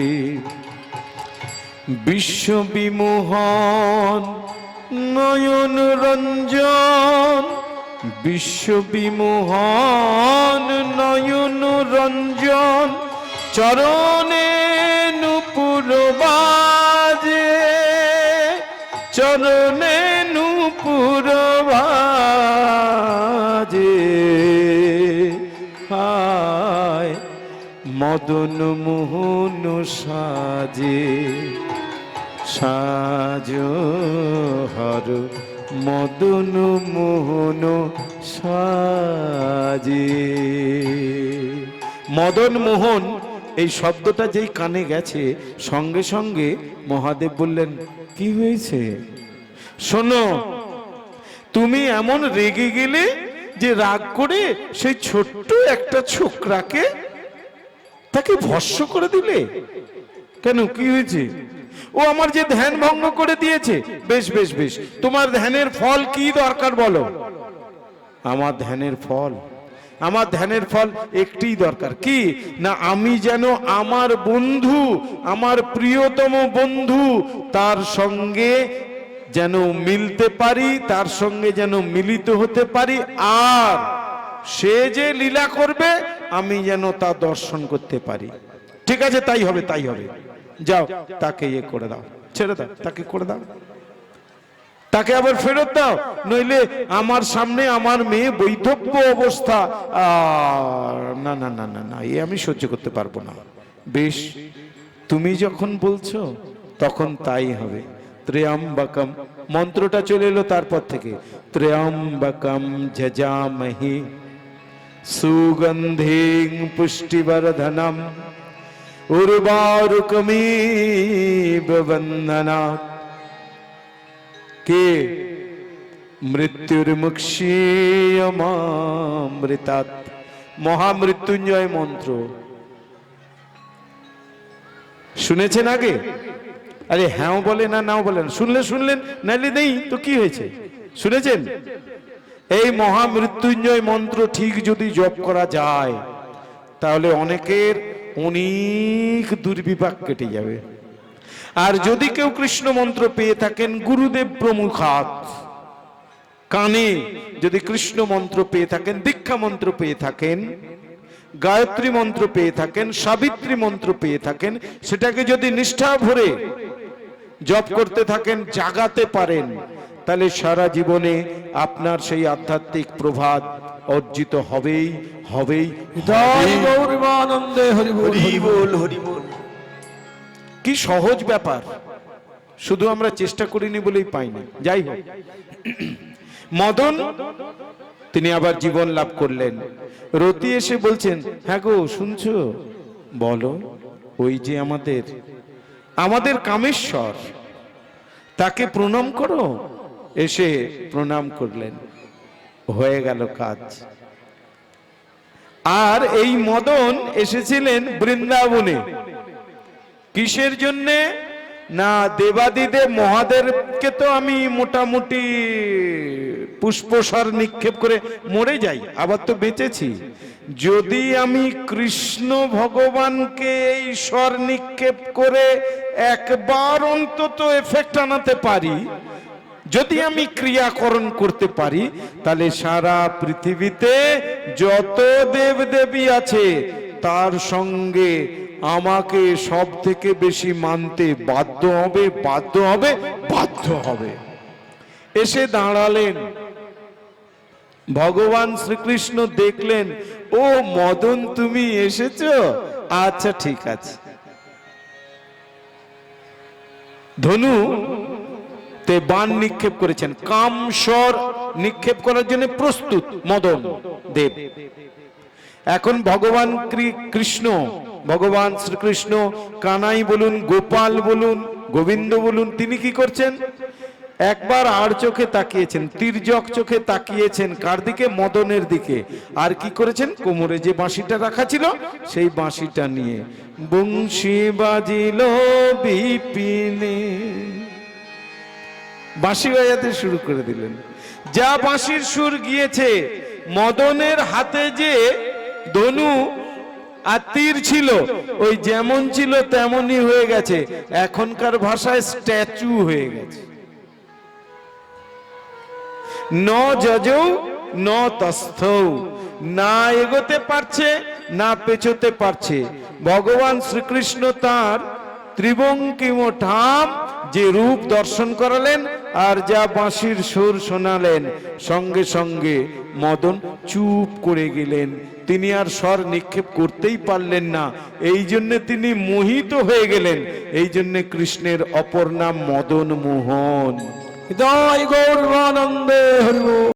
বিশ্ববিমোহন নয়ন রঞ্জন, বিশ্ববিমোহন নয়ন রঞ্জন, চরণে নূপুর মদন মোহন সাজে সাজ হর মদন মোহন সাজে। মদন মোহন এই শব্দটা যেই কানে গেছে সঙ্গে সঙ্গে মহাদেব বললেন, কি হয়েছে? শোনো, তুমি এমন রেগে গেলে যে রাগ করে সেই ছোট্ট একটা ছোকরাকে তাকে ভস্ম করে দিলে কেন? কি হয়েছে? ও আমার যে ধ্যান ভঙ্গ করে দিয়েছে। বেশ বেশ বেশ, তোমার ধ্যানের ফল কি দরকার বলো? আমার ধ্যানের ফল, আমার ধ্যানের ফল একটিই দরকার। কি না, আমি যেন আমার বন্ধু, আমার প্রিয়তম বন্ধু, তার সঙ্গে যেন মিলতে পারি, তার সঙ্গে যেন মিলিত হতে পারি, আর সে যে লীলা করবে আমি যেন তা দর্শন করতে পারি। ঠিক আছে, তাই হবে, তাই হবে। যাও, তাকে ইয়ে করে দাও, ছেড়ে দাও, তাকে করে দাও, তাকে আবার ফেরত দাও, নইলে আমার সামনে আমার মেয়ে বৈধব্য অবস্থা। না না না না না, এ আমি সহ্য করতে পারবো না। বেশ, তুমি যখন বলছো তখন তাই হবে। ত্র্যম্বকম মন্ত্রটা চলে এলো তারপর থেকে, ত্র্যম্বকম যজামহি সুগন্ধিং পুষ্টিবর্ধনম উর্বারুকমিব বন্দনাৎ কে মৃত্যুর্মুক্ষীয়মামৃতাৎ। মহামৃত্যুঞ্জয় মন্ত্র শুনেছেন আগে? আরে হ্যাঁ বলে না, নাও বলেন, শুনলে শুনলেন, নাইলে নেই তো কি হয়েছে? শুনেছেন? এই মহামৃত্যুঞ্জয় মন্ত্র ঠিক যদি জপ করা যায় তাহলে অনেকের অনেক দুর্বিপাক কেটে যাবে। আর যদি কেউ কৃষ্ণ মন্ত্র পেয়ে থাকেন গুরুদেব প্রমুখাত, কানে যদি কৃষ্ণ মন্ত্র পেয়ে থাকেন, দীক্ষা মন্ত্র পেয়ে থাকেন, গায়ত্রী মন্ত্র পেয়ে থাকেন, সাবিত্রী মন্ত্র পেয়ে থাকেন, সেটাকে যদি নিষ্ঠা ভরে জপ করতে থাকেন, জাগাতে পারেন, তাহলে সারা জীবনে আপনার সেই আধ্যাত্মিক প্রভাত অর্জিত হবেই হবেই। গৌরবানন্দে হরি বল হরি বল হরি বল। কি সহজ ব্যাপার, শুধু আমরা চেষ্টা করিনি বলেই পাইনি। যাই হোক, মদন তিনি আবার জীবন লাভ করলেন। রতি এসে বলছেন, হ্যাঁ গো শুনছো? বলো। ওই যে আমাদের কামেশ্বর, তাকে প্রণাম করো। এসে প্রণাম করলেন, হয়ে গেল কাজ। আর এই মদন এসেছিলেন বৃন্দাবনে কিসের জন্যে? না, দেবাদিদেব মহাদেবকে তো আমি মোটামুটি পুষ্পসার নিক্ষেপ করে মরে যাই, আবার তো বেঁচেছি। যদি আমি কৃষ্ণ ভগবানকে এই স্বর নিক্ষেপ করে একবার অন্তত এফেক্ট আনাতে পারি, যদি আমি ক্রিয়াকরণ করতে পারি, তাহলে সারা পৃথিবীতে যত দেবদেবী আছে তার সঙ্গে আমাকে সব থেকে বেশি মানতে বাধ্য হবে, বাধ্য হবে, বাধ্য হবে। এসে দাঁড়ালেন, ভগবান শ্রীকৃষ্ণ দেখলেন, ও মদন তুমি এসেছো, আচ্ছা ঠিক আছে। ধনু তে বাণ নিক্ষেপ করেছেন, কামস্বর নিক্ষেপ করার জন্য প্রস্তুত মদন দেব। এখন ভগবান কৃষ্ণ, ভগবান শ্রীকৃষ্ণ, কানাই বলুন, গোপাল বলুন, গোবিন্দ বলুন, তিনি কি করছেন? একবার আর চোখে তাকিয়েছেন, তির্যক চোখে তাকিয়েছেন কার দিকে? মদনের দিকে। আর কি করেছেন? কোমরে যে বাঁশিটা রাখা ছিল সেই বাঁশিটা নিয়ে বংশী বাজিল বিপিনে, বাঁশি বাজাতে শুরু করে দিলেন। যা বাঁশির সুর গিয়েছে, মদনের হাতে যে ধনু আর তীর ছিল, ওই যেমন ছিল তেমনই হয়ে গেছে, এখনকার ভাষায় স্ট্যাচু হয়ে গেছে। ন যজৌ ন তস্থৌ, না এগোতে পারছে না পেছোতে পারছে। ভগবান শ্রীকৃষ্ণ তার ত্রিবঙ্কিম ঠাম যে রূপ দর্শন করালেন আর যা বাঁশির সুর শোনালেন, সঙ্গে সঙ্গে মদন চুপ করে গেলেন। তিনি আর স্বর নিক্ষেপ করতেই পারলেন না, এই জন্য তিনি মোহিত হয়ে গেলেন। এই জন্য কৃষ্ণের অপর নাম মদন মোহন। জয় গৌর প্রেমানন্দে হরি বল।